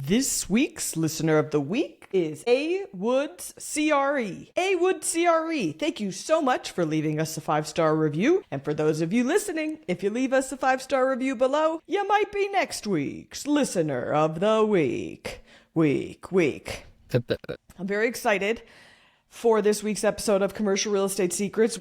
This week's Listener of the Week is A. Woods CRE. A. Woods CRE, thank you so much for leaving us a 5-star review. And for those of you listening, if you leave us a 5-star review below, you might be next week's Listener of the Week. I'm very excited for this week's episode of Commercial Real Estate Secrets.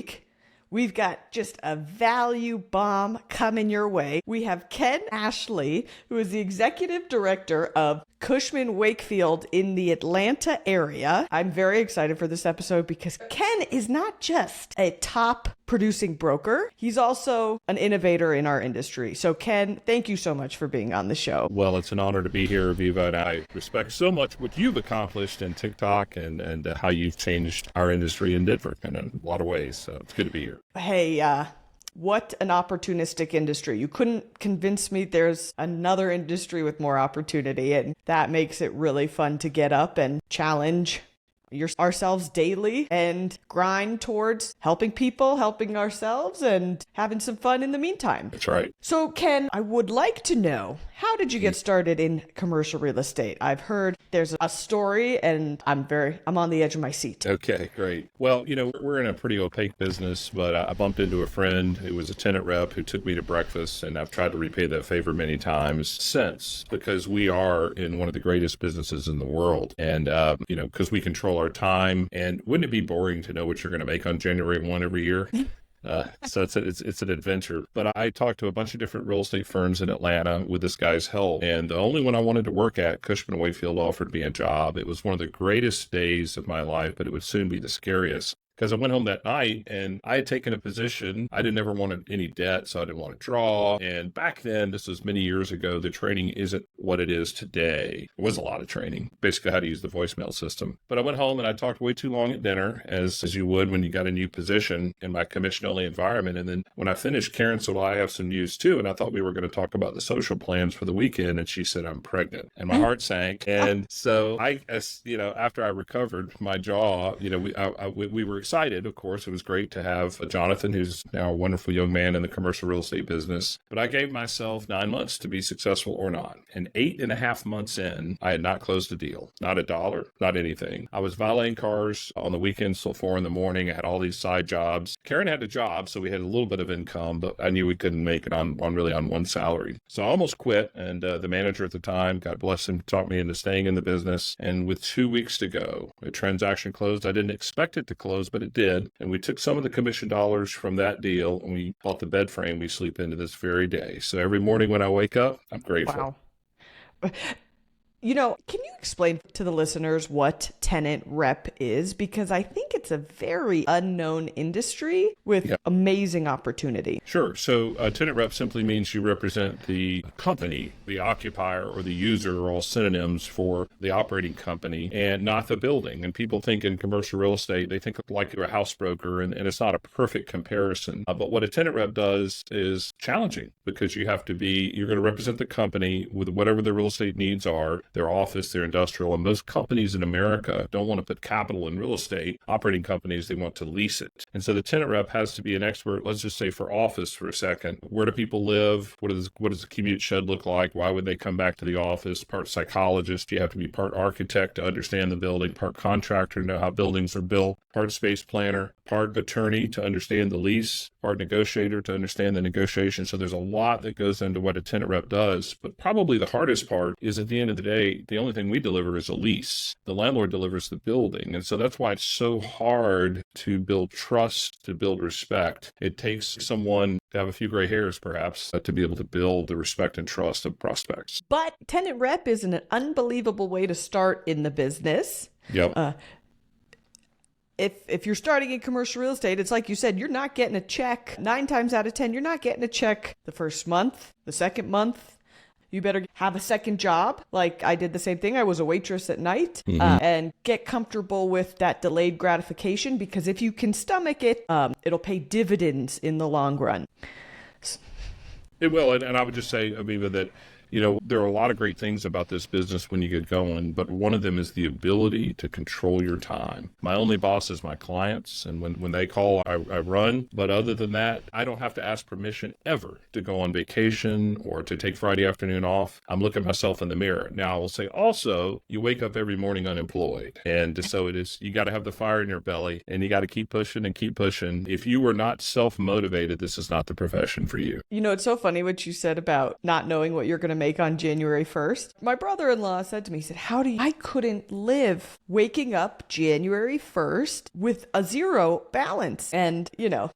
We've got just a value bomb coming your way. We have Ken Ashley, who is the executive director of Cushman Wakefield in the Atlanta area. I'm very excited for this episode because Ken is not just a top producing broker, he's also an innovator in our industry. So Ken, thank you so much for being on the show. Well, it's an honor to be here, Aviva, and I respect so much what you've accomplished in TikTok and how you've changed our industry in Denver in a lot of ways. So it's good to be here. Hey, what an opportunistic industry. You couldn't convince me there's another industry with more opportunity, and that makes it really fun to get up and challenge ourselves daily and grind towards helping people, helping ourselves, and having some fun in the meantime. That's right. So Ken, I would like to know, how did you get started in commercial real estate? I've heard there's a story and I'm on the edge of my seat. Okay, great. Well, we're in a pretty opaque business, but I bumped into a friend who was a tenant rep who took me to breakfast, and I've tried to repay that favor many times since, because we are in one of the greatest businesses in the world. And, because we control our time, and wouldn't it be boring to know what you're going to make on January 1 every year? So it's an adventure. But I talked to a bunch of different real estate firms in Atlanta with this guy's help. And the only one I wanted to work at, Cushman Wakefield, offered me a job. It was one of the greatest days of my life, but it would soon be the scariest. Because I went home that night and I had taken a position. I never wanted any debt, so I didn't want to draw. And back then, this was many years ago, the training isn't what it is today. There was a lot of training, basically how to use the voicemail system. But I went home and I talked way too long at dinner, as you would when you got a new position in my commission-only environment. And then when I finished, Karen said, well, I have some news too. And I thought we were going to talk about the social plans for the weekend. And she said, I'm pregnant. And my heart sank. And so after I recovered my jaw, we were excited. Of course, it was great to have Jonathan, who's now a wonderful young man in the commercial real estate business. But I gave myself 9 months to be successful or not. And 8.5 months in, I had not closed a deal, not a dollar, not anything. I was valeting cars on the weekends till 4 a.m. I had all these side jobs. Karen had a job, so we had a little bit of income, but I knew we couldn't make it on one salary. So I almost quit. And the manager at the time, God bless him, talked me into staying in the business. And with 2 weeks to go, a transaction closed. I didn't expect it to close, but it did. And we took some of the commission dollars from that deal and we bought the bed frame we sleep into this very day. So every morning when I wake up, I'm grateful. Wow. Can you explain to the listeners what tenant rep is? Because I think it's a very unknown industry with amazing opportunity. Sure. So tenant rep simply means you represent the company. The occupier or the user are all synonyms for the operating company and not the building. And people think in commercial real estate, they think like you're a house broker, and it's not a perfect comparison. But what a tenant rep does is challenging, because you're going to represent the company with whatever the real estate needs are, their office, their industrial, and most companies in America don't want to put capital in real estate. Operating companies, they want to lease it. And so the tenant rep has to be an expert, let's just say for office for a second. Where do people live? What does the commute shed look like? Why would they come back to the office? Part psychologist, you have to be part architect to understand the building, part contractor to know how buildings are built, part space planner, part attorney to understand the lease, part negotiator to understand the negotiation. So there's a lot that goes into what a tenant rep does. But probably the hardest part is, at the end of the day, the only thing we deliver is a lease. The landlord delivers the building. And so that's why it's so hard to build trust, to build respect. It takes someone to have a few gray hairs, perhaps, to be able to build the respect and trust of prospects. But tenant rep is an unbelievable way to start in the business. Yep. If you're starting in commercial real estate, it's like you said, you're not getting a check. 9 times out of 10, you're not getting a check the first month, the second month. You better have a second job. Like I did the same thing. I was a waitress at night, and get comfortable with that delayed gratification, because if you can stomach it, it'll pay dividends in the long run. It will. And I would just say, Aviva, that There are a lot of great things about this business when you get going, but one of them is the ability to control your time. My only boss is my clients, and when they call, I run. But other than that, I don't have to ask permission ever to go on vacation or to take Friday afternoon off. I'm looking at myself in the mirror. Now, I will say also, you wake up every morning unemployed. And so it is, you got to have the fire in your belly, and you got to keep pushing and keep pushing. If you were not self-motivated, this is not the profession for you. It's so funny what you said about not knowing what you're going to make on January 1st. My brother-in-law said to me, he said, I couldn't live waking up January 1st with a zero balance. And,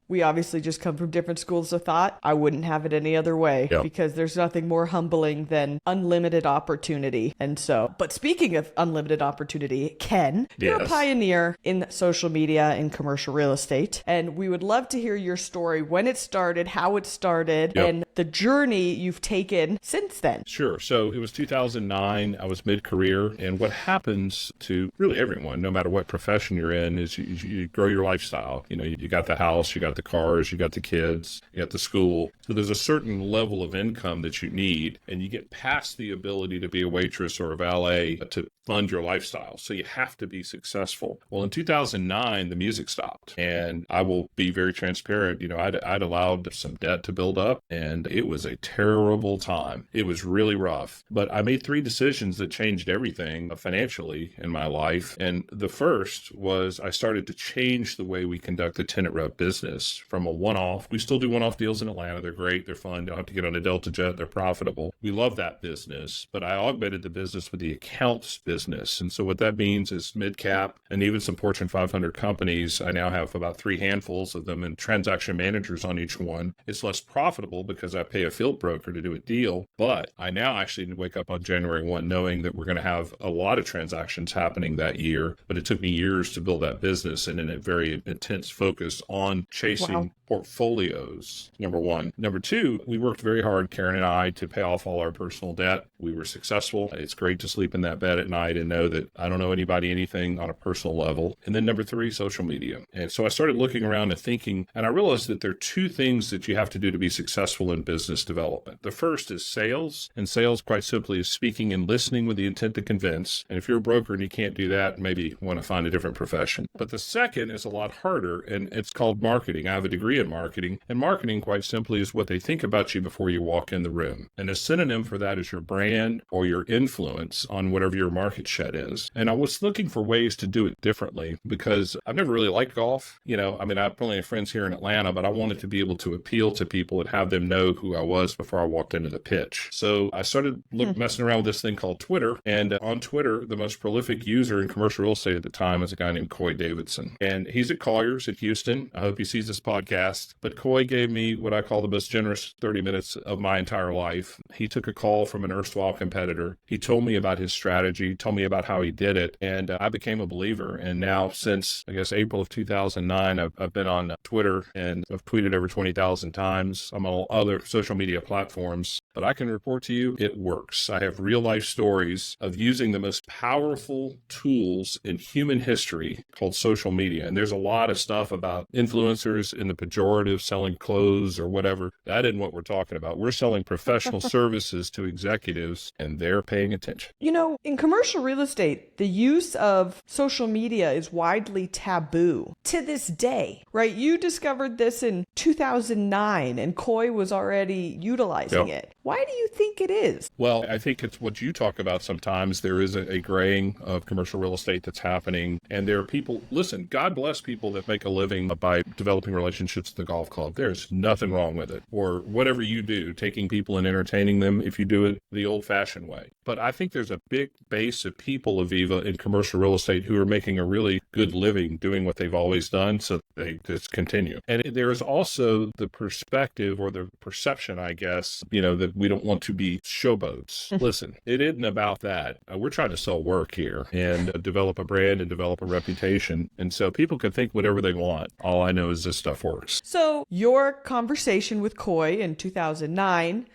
we obviously just come from different schools of thought. I wouldn't have it any other way because there's nothing more humbling than unlimited opportunity. And so, but speaking of unlimited opportunity, Ken, you're a pioneer in social media and commercial real estate. And we would love to hear your story, when it started, how it started, and the journey you've taken since then. Sure. So it was 2009. I was mid-career. And what happens to really everyone, no matter what profession you're in, is you grow your lifestyle. You got the house, you got the cars, you got the kids, you got the school. So there's a certain level of income that you need, and you get past the ability to be a waitress or a valet to fund your lifestyle. So you have to be successful. Well, in 2009, the music stopped, and I will be very transparent. I'd allowed some debt to build up, and it was a terrible time. It was really rough, but I made 3 decisions that changed everything financially in my life. And the first was I started to change the way we conduct the tenant rep business from a one-off. We still do one-off deals in Atlanta. They're great. They're fun. Don't have to get on a Delta jet. They're profitable. We love that business, but I augmented the business with the accounts business. And so what that means is mid-cap and even some Fortune 500 companies. I now have about 3 handfuls of them and transaction managers on each one. It's less profitable because I pay a field broker to do a deal, but I now actually wake up on January 1 knowing that we're going to have a lot of transactions happening that year. But it took me years to build that business and in a very intense focus on chasing portfolios, number one. Number two, we worked very hard, Karen and I, to pay off all our personal debt. We were successful. It's great to sleep in that bed at night and know that I don't owe anybody anything on a personal level. And then number 3, social media. And so I started looking around and thinking, and I realized that there are 2 things that you have to do to be successful in business development. The first is sales, and sales quite simply is speaking and listening with the intent to convince. And if you're a broker and you can't do that, maybe you want to find a different profession. But the second is a lot harder, and it's called marketing. I have a degree in marketing, and marketing quite simply is what they think about you before you walk in the room. And a synonym for that is your brand or your influence on whatever your market shed is. And I was looking for ways to do it differently because I've never really liked golf. I have plenty of friends here in Atlanta, but I wanted to be able to appeal to people and have them know who I was before I walked into the pitch. So I started messing around with this thing called Twitter. And on Twitter, the most prolific user in commercial real estate at the time was a guy named Coy Davidson. And he's at Colliers in Houston. I hope he sees this podcast. But Coy gave me what I call the most generous 30 minutes of my entire life. He took a call from an erstwhile competitor. He told me about his strategy, told me about how he did it. And I became a believer. And now since, I guess, April of 2009, I've been on Twitter and I've tweeted over 20,000 times. I'm on other social media platforms. But I can report to you, it works. I have real life stories of using the most powerful tools in human history called social media. And there's a lot of stuff about influencers in the pejorative, selling clothes or whatever. That isn't what we're talking about. We're selling professional services to executives, and they're paying attention. In commercial real estate, the use of social media is widely taboo to this day, right? You discovered this in 2009, and Coy was already utilizing it. Why do you think it is? Well, I think it's what you talk about sometimes. There is a graying of commercial real estate that's happening. And there are people, listen, God bless people that make a living by developing relationships at the golf club. There's nothing wrong with it. Or whatever you do, taking people and entertaining them if you do it the old-fashioned way. But I think there's a big base of people, Aviva, in commercial real estate who are making a really good living doing what they've always done, so they just continue. And there is also the perspective or the perception, I guess, that we don't want to be showboats. Listen, it isn't about that. We're trying to sell work here and develop a brand and develop a reputation. And so people can think whatever they want. All I know is this stuff works. So your conversation with Coy in 2009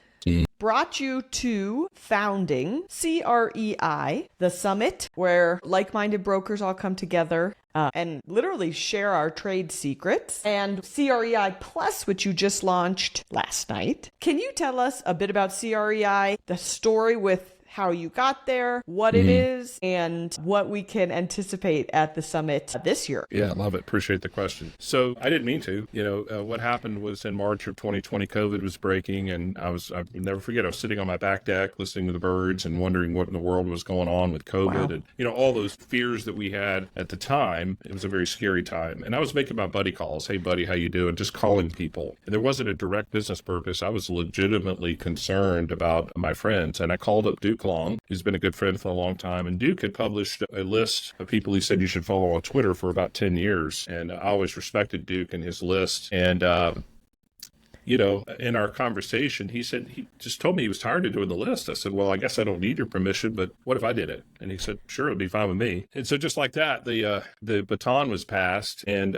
brought you to founding CREI, the summit where like-minded brokers all come together and literally share our trade secrets, and CREI Plus, which you just launched last night. Can you tell us a bit about CREI, the story with how you got there, what it is, and what we can anticipate at the summit this year? Yeah, I love it. Appreciate the question. So I didn't mean to. What happened was in March of 2020, COVID was breaking, and I'll never forget, I was sitting on my back deck listening to the birds and wondering what in the world was going on with COVID. Wow. And, all those fears that we had at the time. It was a very scary time. And I was making my buddy calls. Hey, buddy, how you doing? Just calling people. And there wasn't a direct business purpose. I was legitimately concerned about my friends. And I called up Duke Long, who's been a good friend for a long time. And Duke had published a list of people he said you should follow on Twitter for about 10 years. And I always respected Duke and his list. And, in our conversation, he said, he just told me he was tired of doing the list. I said, well, I guess I don't need your permission, but what if I did it? And he said, sure, it'd be fine with me. And so just like that, the baton was passed. And,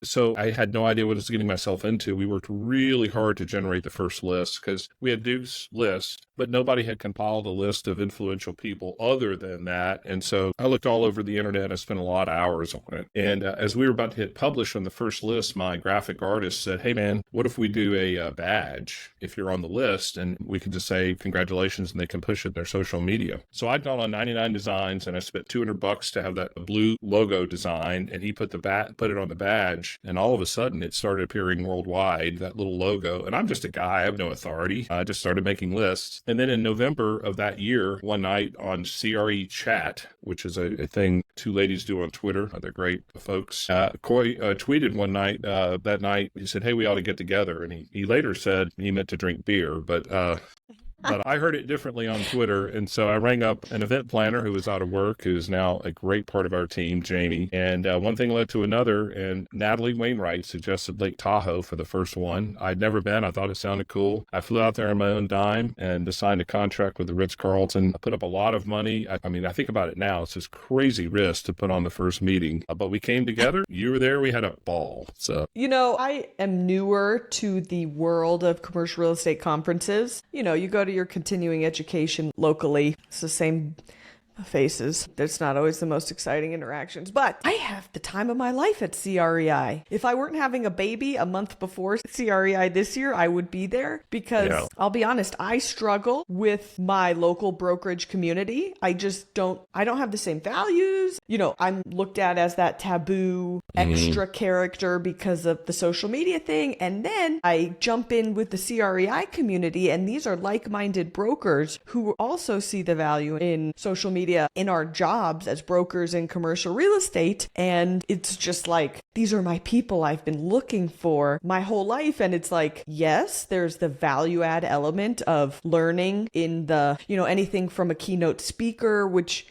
so I had no idea what I was getting myself into. We worked really hard to generate the first list because we had Duke's list, but nobody had compiled a list of influential people other than that. And so I looked all over the internet. I spent a lot of hours on it. And as we were about to hit publish on the first list, my graphic artist said, hey, man, what if we do a badge if you're on the list? And we could just say congratulations, and they can push it in their social media. So I'd gone on 99 designs, and I spent $200 to have that blue logo design. And he put it on the badge. And all of a sudden, it started appearing worldwide, that little logo. And I'm just a guy. I have no authority. I just started making lists. And then in November of that year, one night on CRE Chat, which is a thing two ladies do on Twitter. They're great folks. Coy tweeted one night, that night, he said, hey, we ought to get together. And he later said he meant to drink beer. But I heard it differently on Twitter. And so I rang up an event planner who was out of work, who's now a great part of our team, Jamie. And one thing led to another. And Natalie Wainwright suggested Lake Tahoe for the first one. I'd never been. I thought it sounded cool. I flew out there on my own dime and signed a contract with the Ritz-Carlton. I put up a lot of money. I mean, I think about it now. It's this crazy risk to put on the first meeting. But we came together. You were there. We had a ball. So, I am newer to the world of commercial real estate conferences. You go to your continuing education locally. It's the same faces. It's not always the most exciting interactions, but I have the time of my life at CREI. If I weren't having a baby a month before CREI this year, I would be there because I'll be honest, I struggle with my local brokerage community. I don't have the same values. I'm looked at as that taboo extra character because of the social media thing. And then I jump in with the CREI community, and these are like-minded brokers who also see the value in social media in our jobs as brokers in commercial real estate. And it's just like, these are my people I've been looking for my whole life. And it's like, yes, there's the value add element of learning in the, anything from a keynote speaker, which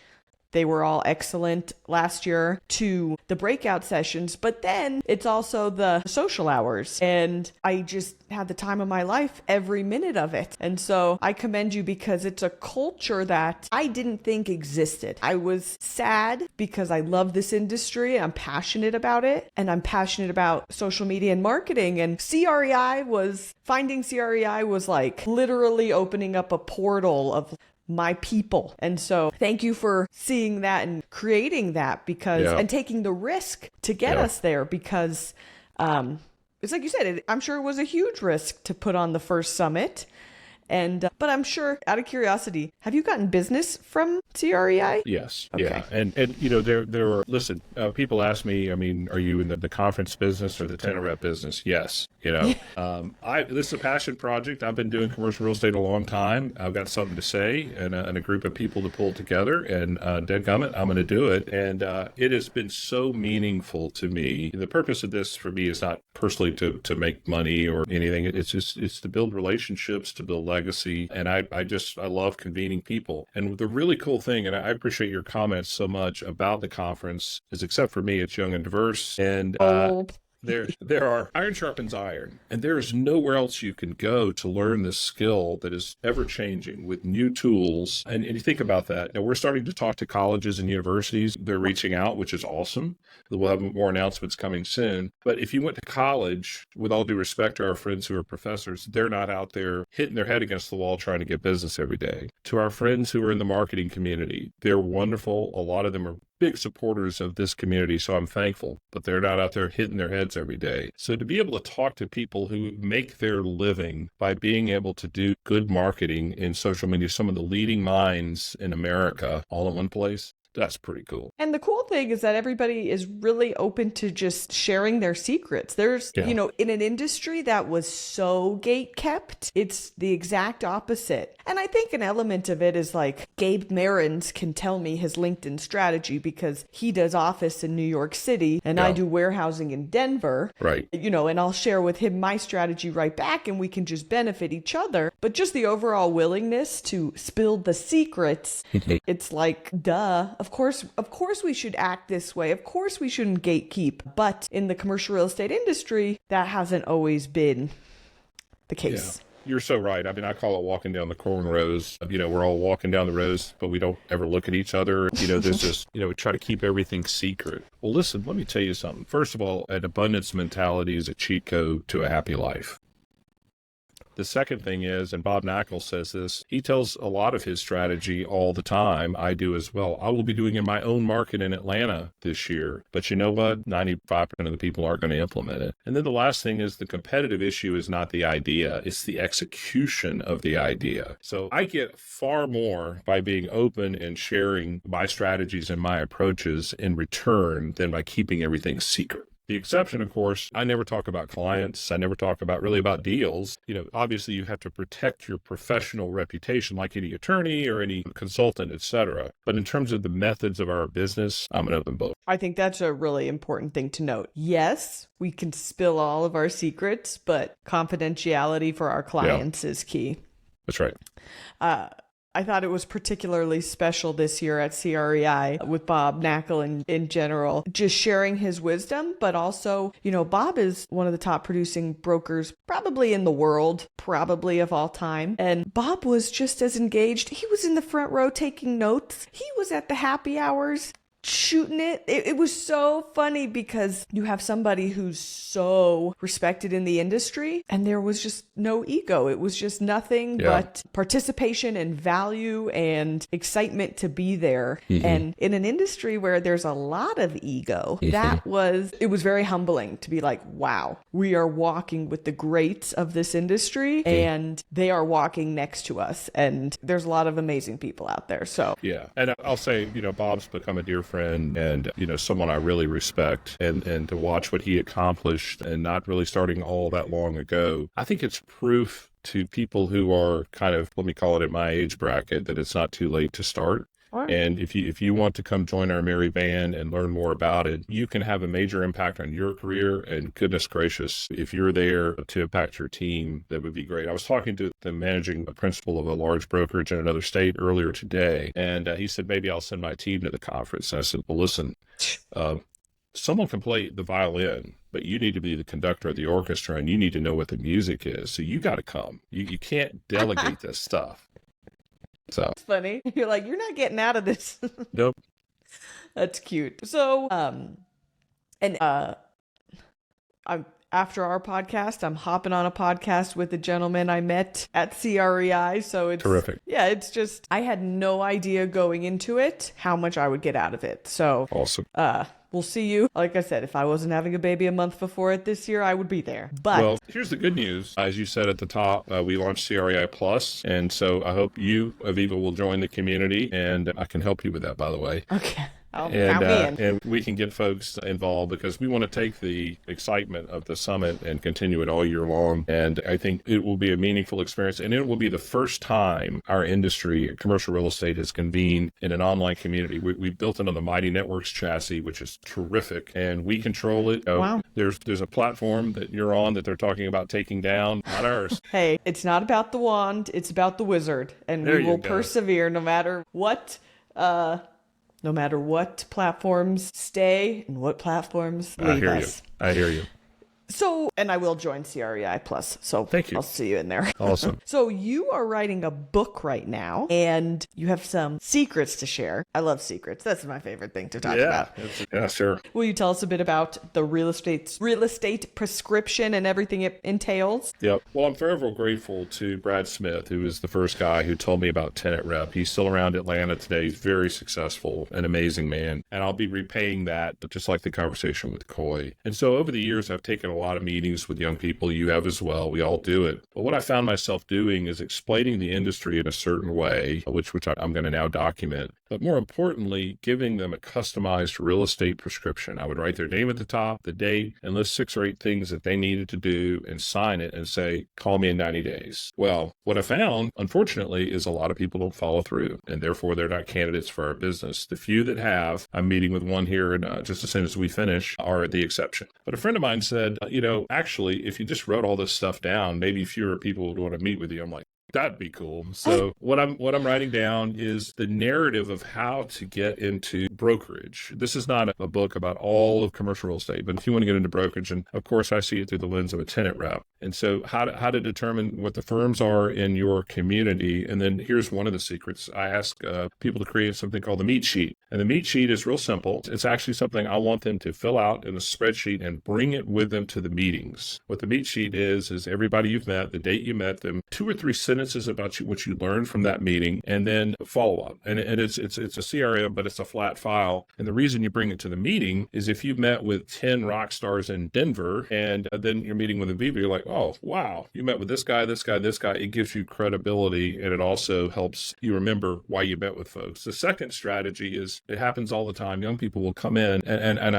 they were all excellent last year, to the breakout sessions. But then it's also the social hours. And I just had the time of my life every minute of it. And so I commend you because it's a culture that I didn't think existed. I was sad because I love this industry. I'm passionate about it. And I'm passionate about social media and marketing. And finding CREI was like literally opening up a portal of my people. And so thank you for seeing that and creating that and taking the risk to get us there because it's like you said, I'm sure it was a huge risk to put on the first summit. And but I'm sure, out of curiosity, have you gotten business from CREI? Yes. Okay. Yeah. And there were, listen, people ask me, are you in the conference business or the tenant rep business? Yes. This is a passion project. I've been doing commercial real estate a long time. I've got something to say and a group of people to pull together, and dadgummit, I'm going to do it. And it has been so meaningful to me. The purpose of this for me is not personally to make money or anything. It's to build relationships, to build legacy. And I love convening people. And the really cool thing, and I appreciate your comments so much about the conference, is except for me, it's young and diverse. And there are iron sharpens iron, and there is nowhere else you can go to learn this skill that is ever changing with new tools. And you think about that. Now we're starting to talk to colleges and universities. They're reaching out, which is awesome. We'll have more announcements coming soon. But if you went to college, with all due respect to our friends who are professors, they're not out there hitting their head against the wall trying to get business every day. To our friends who are in the marketing community, they're wonderful. A lot of them are big supporters of this community, so I'm thankful, but they're not out there hitting their heads every day. So to be able to talk to people who make their living by being able to do good marketing in social media, some of the leading minds in America all in one place, that's pretty cool. And the cool thing is that everybody is really open to just sharing their secrets. There's, in an industry that was so gate kept, it's the exact opposite. And I think an element of it is like Gabe Marins can tell me his LinkedIn strategy because he does office in New York City and I do warehousing in Denver. Right. And I'll share with him my strategy right back and we can just benefit each other. But just the overall willingness to spill the secrets, it's like, duh. Of course we should act this way. Of course we shouldn't gatekeep. But in the commercial real estate industry, that hasn't always been the case. Yeah. You're so right. I mean, I call it walking down the cornrows. We're all walking down the rows, but we don't ever look at each other. There's just, we try to keep everything secret. Well, listen, let me tell you something. First of all, an abundance mentality is a cheat code to a happy life. The second thing is, and Bob Knackel says this, he tells a lot of his strategy all the time. I do as well. I will be doing in my own market in Atlanta this year. But you know what? 95% of the people aren't going to implement it. And then the last thing is the competitive issue is not the idea. It's the execution of the idea. So I get far more by being open and sharing my strategies and my approaches in return than by keeping everything secret. The exception, of course, I never talk about clients. I never talk really about deals. Obviously you have to protect your professional reputation like any attorney or any consultant, etc. But in terms of the methods of our business, I'm an open book. I think that's a really important thing to note. Yes, we can spill all of our secrets, but confidentiality for our clients is key. That's right. I thought it was particularly special this year at CREI with Bob Knackel in general, just sharing his wisdom, but also, Bob is one of the top producing brokers probably in the world, probably of all time. And Bob was just as engaged. He was in the front row taking notes. He was at the happy hours shooting it. It was so funny because you have somebody who's so respected in the industry and there was just no ego. It was just nothing but participation and value and excitement to be there. And in an industry where there's a lot of ego, it was very humbling to be like, wow, we are walking with the greats of this industry and they are walking next to us. And there's a lot of amazing people out there. So yeah. And I'll say, Bob's become a dear friend and someone I really respect, and to watch what he accomplished and not really starting all that long ago, I think it's proof to people who are kind of, let me call it at my age bracket, that it's not too late to start. And if you want to come join our merry band and learn more about it, you can have a major impact on your career. And goodness gracious, if you're there to impact your team, that would be great. I was talking to the managing principal of a large brokerage in another state earlier today, and he said, maybe I'll send my team to the conference. And I said, well, listen, someone can play the violin, but you need to be the conductor of the orchestra and you need to know what the music is. So you got to come. You can't delegate this stuff. So it's funny. You're like, you're not getting out of this. Nope. That's cute. So, I'm after our podcast, I'm hopping on a podcast with a gentleman I met at CREI. So it's terrific. Yeah, it's just, I had no idea going into it how much I would get out of it. So awesome. We'll see you. Like I said, if I wasn't having a baby a month before it this year, I would be there. But well, here's the good news. As you said at the top, we launched CREI Plus. And so I hope you, Aviva, will join the community. And I can help you with that, by the way. Okay. And we can get folks involved because we want to take the excitement of the summit and continue it all year long. And I think it will be a meaningful experience. And it will be the first time our industry, commercial real estate, has convened in an online community. We built it on the Mighty Networks chassis, which is terrific. And we control it. Wow. There's a platform that you're on that they're talking about taking down, not ours. Hey, it's not about the wand. It's about the wizard. And we will persevere no matter what. No matter what platforms stay and what platforms leave us. I hear you. So, and I will join CREI Plus. So Thank you. I'll see you in there. Awesome. So you are writing a book right now, and you have some secrets to share. I love secrets. That's my favorite thing to talk about. Yeah, sure. Will you tell us a bit about the real estate prescription and everything it entails? Yep. Well, I'm forever grateful to Brad Smith, who was the first guy who told me about Tenant Rep. He's still around Atlanta today. He's very successful, an amazing man. And I'll be repaying that, but just like the conversation with Coy. And so over the years, I've taken a lot of meetings with young people. You have as well. We all do it. But what I found myself doing is explaining the industry in a certain way, which I'm going to now document. But more importantly, giving them a customized real estate prescription. I would write their name at the top, the date, and list 6 or 8 things that they needed to do and sign it and say, call me in 90 days. Well, what I found, unfortunately, is a lot of people don't follow through, and therefore they're not candidates for our business. The few that have, I'm meeting with one here, and just as soon as we finish, are the exception. But a friend of mine said, actually, if you just wrote all this stuff down, maybe fewer people would want to meet with you. I'm like, that'd be cool. So what I'm writing down is the narrative of how to get into brokerage. This is not a book about all of commercial real estate, but if you want to get into brokerage, and of course I see it through the lens of a tenant rep. And so how to determine what the firms are in your community. And then here's one of the secrets. I ask people to create something called the meet sheet. And the meet sheet is real simple. It's actually something I want them to fill out in a spreadsheet and bring it with them to the meetings. What the meet sheet is everybody you've met, the date you met them, 2 or 3 sentences about what you learned from that meeting, and then follow up. And it's a CRM, but it's a flat file. And the reason you bring it to the meeting is if you've met with 10 rock stars in Denver, and then you're meeting with Aviva, you're like, oh, wow, you met with this guy, this guy, this guy. It gives you credibility, and it also helps you remember why you met with folks. The second strategy is, it happens all the time. Young people will come in, and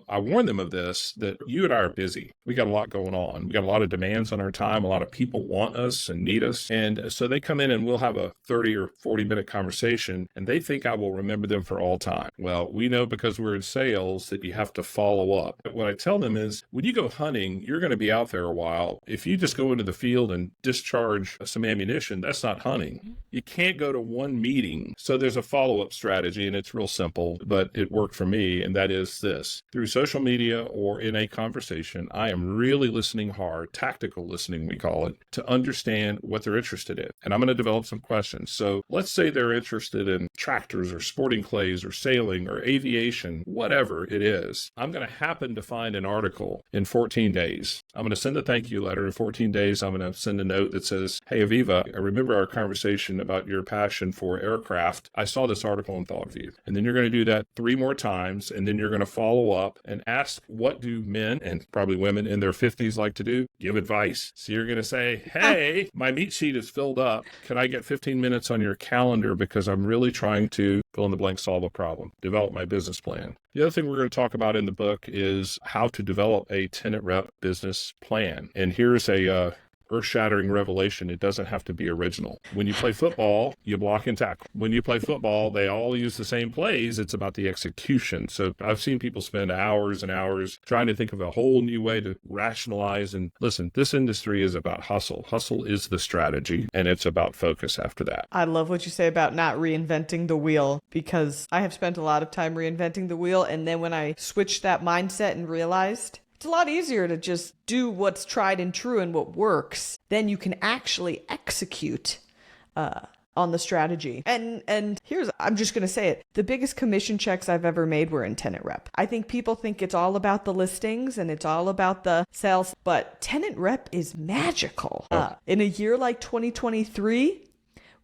I warn them of this, that you and I are busy. We got a lot going on. We got a lot of demands on our time. A lot of people want us and need us. And so they come in and we'll have a 30 or 40 minute conversation, and they think I will remember them for all time. Well, we know because we're in sales that you have to follow up. But what I tell them is, when you go hunting, you're going to be out there a while. If you just go into the field and discharge some ammunition, that's not hunting. You can't go to one meeting. So there's a follow-up strategy, and it's real simple, but it worked for me. And that is this: through social media or in a conversation, I am really listening hard, tactical listening, we call it, to understand what they're interested in. And I'm going to develop some questions. So let's say they're interested in tractors or sporting clays or sailing or aviation, whatever it is. I'm going to happen to find an article in 14 days. I'm going to send a thank you letter. In 14 days, I'm going to send a note that says, hey, Aviva, I remember our conversation about your passion for aircraft. I saw this article and thought of you. And then you're going to do that 3 more times. And then you're going to follow up and ask, what do men and probably women in their 50s like to do? Give advice. So you're going to say, hey, my meet sheet is filled up. Can I get 15 minutes on your calendar because I'm really trying to fill in the blank, solve a problem, develop my business plan. The other thing we're going to talk about in the book is how to develop a tenant rep business plan. And here's a earth-shattering revelation. It doesn't have to be original. When you play football, you block and tackle. When you play football, they all use the same plays. It's about the execution. So I've seen people spend hours and hours trying to think of a whole new way to rationalize. And listen, this industry is about hustle. Hustle is the strategy, and it's about focus after that. I love what you say about not reinventing the wheel, because I have spent a lot of time reinventing the wheel. And then when I switched that mindset and realized it's a lot easier to just do what's tried and true and what works, then you can actually execute on the strategy. And I'm just going to say it. The biggest commission checks I've ever made were in tenant rep. I think people think it's all about the listings and it's all about the sales, but tenant rep is magical. In a year like 2023,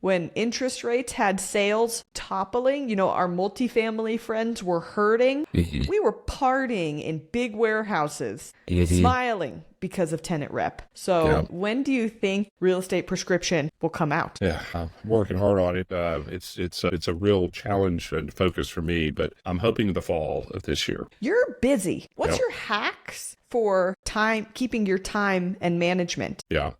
when interest rates had sales toppling, our multifamily friends were hurting. We were partying in big warehouses, smiling because of tenant rep. So when do you think real estate prescription will come out? Yeah, I'm working hard on it. It's a real challenge and focus for me, but I'm hoping the fall of this year. You're busy. What's your hacks for keeping your time and management? Yeah.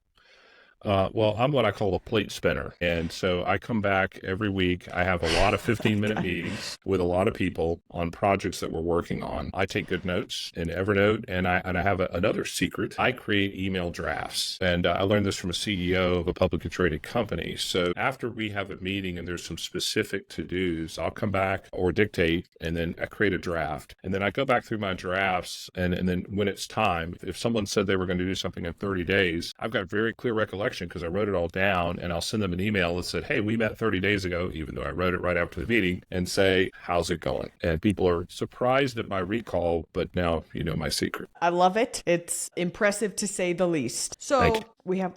Well, I'm what I call a plate spinner. And so I come back every week. I have a lot of 15-minute meetings with a lot of people on projects that we're working on. I take good notes in Evernote, and I have another secret. I create email drafts. And I learned this from a CEO of a publicly traded company. So after we have a meeting and there's some specific to-dos, I'll come back or dictate, and then I create a draft. And then I go back through my drafts, and then when it's time, if someone said they were going to do something in 30 days, I've got very clear recollection because I wrote it all down, and I'll send them an email that said, hey, we met 30 days ago, even though I wrote it right after the meeting, and say, how's it going? And people are surprised at my recall, but now you know my secret. I love it. It's impressive to say the least. So I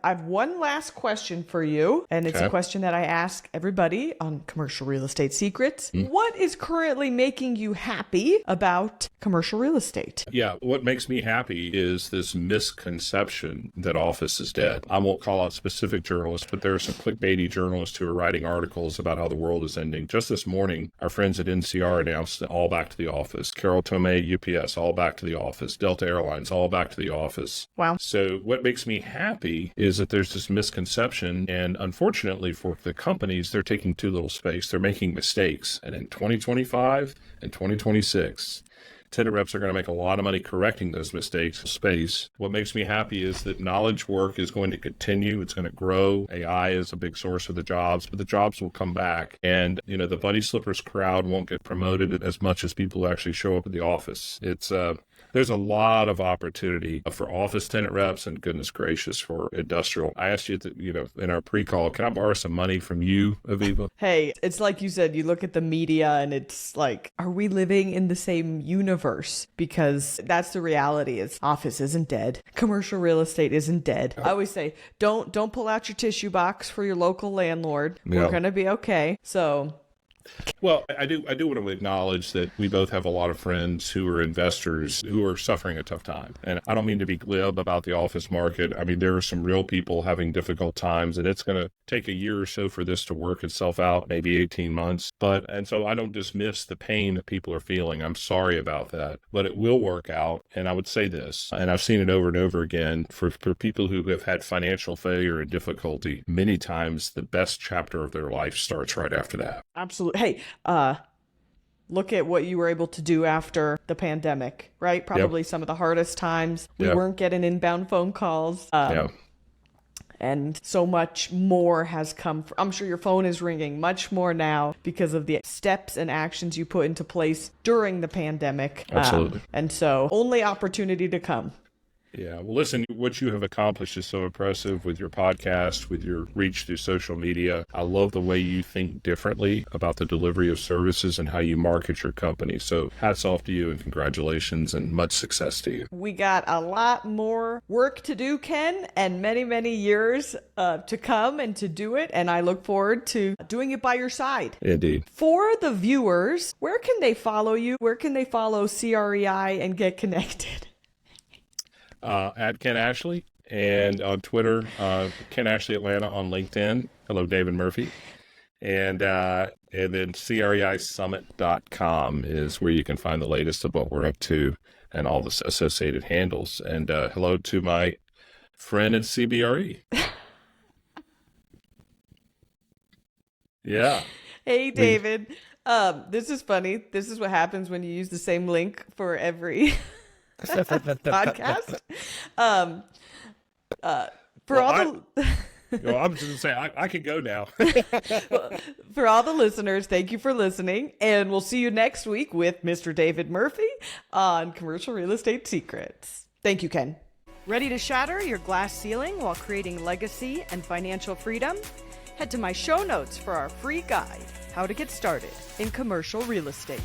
have one last question for you, and it's a question that I ask everybody on Commercial Real Estate Secrets. What is currently making you happy about commercial real estate? Yeah, what makes me happy is this misconception that office is dead. I won't call out specific journalists, but there are some clickbaity journalists who are writing articles about how the world is ending. Just this morning, our friends at NCR announced that all back to the office. Carol Tomei, UPS, all back to the office. Delta Airlines, all back to the office. Wow. So what makes me happy is that there's this misconception, and unfortunately for the companies, they're taking too little space. They're making mistakes. And in 2025 and 2026, tenant reps are going to make a lot of money correcting those mistakes of space. What makes me happy is that knowledge work is going to continue. It's going to grow. AI is a big source of the jobs, but the jobs will come back. And, the bunny slippers crowd won't get promoted as much as people who actually show up at the office. There's a lot of opportunity for office tenant reps, and goodness gracious, for industrial. I asked you in our pre-call, can I borrow some money from you, Aviva? Hey, it's like you said, you look at the media and it's like, are we living in the same universe? Because that's the reality, is office isn't dead. Commercial real estate isn't dead. I always say, don't pull out your tissue box for your local landlord. We're going to be okay. So... Well, I do want to acknowledge that we both have a lot of friends who are investors who are suffering a tough time. And I don't mean to be glib about the office market. I mean, there are some real people having difficult times, and it's going to take a year or so for this to work itself out, maybe 18 months. And so I don't dismiss the pain that people are feeling. I'm sorry about that, but it will work out. And I would say this, and I've seen it over and over again, for people who have had financial failure and difficulty, many times the best chapter of their life starts right after that. Absolutely. Hey, look at what you were able to do after the pandemic, right? Probably some of the hardest times. We weren't getting inbound phone calls. And so much more has come. I'm sure your phone is ringing much more now because of the steps and actions you put into place during the pandemic. Absolutely. And so only opportunity to come. Yeah. Well, listen, what you have accomplished is so impressive with your podcast, with your reach through social media. I love the way you think differently about the delivery of services and how you market your company. So hats off to you, and congratulations, and much success to you. We got a lot more work to do, Ken, and many, many years to come and to do it. And I look forward to doing it by your side. Indeed. For the viewers, where can they follow you? Where can they follow CREI and get connected? At Ken Ashley, and on Twitter, Ken Ashley Atlanta, on LinkedIn. Hello, David Murphy. And then CREISummit.com is where you can find the latest of what we're up to and all the associated handles. And hello to my friend at CBRE. Yeah. Hey, David. This is funny. This is what happens when you use the same link for every... podcast. I'm just going to say, I can go now. For all the listeners, thank you for listening, and we'll see you next week with Mr. David Murphy on Commercial Real Estate Secrets. Thank you, Ken. Ready to shatter your glass ceiling while creating legacy and financial freedom? Head to my show notes for our free guide, How to Get Started in Commercial Real Estate.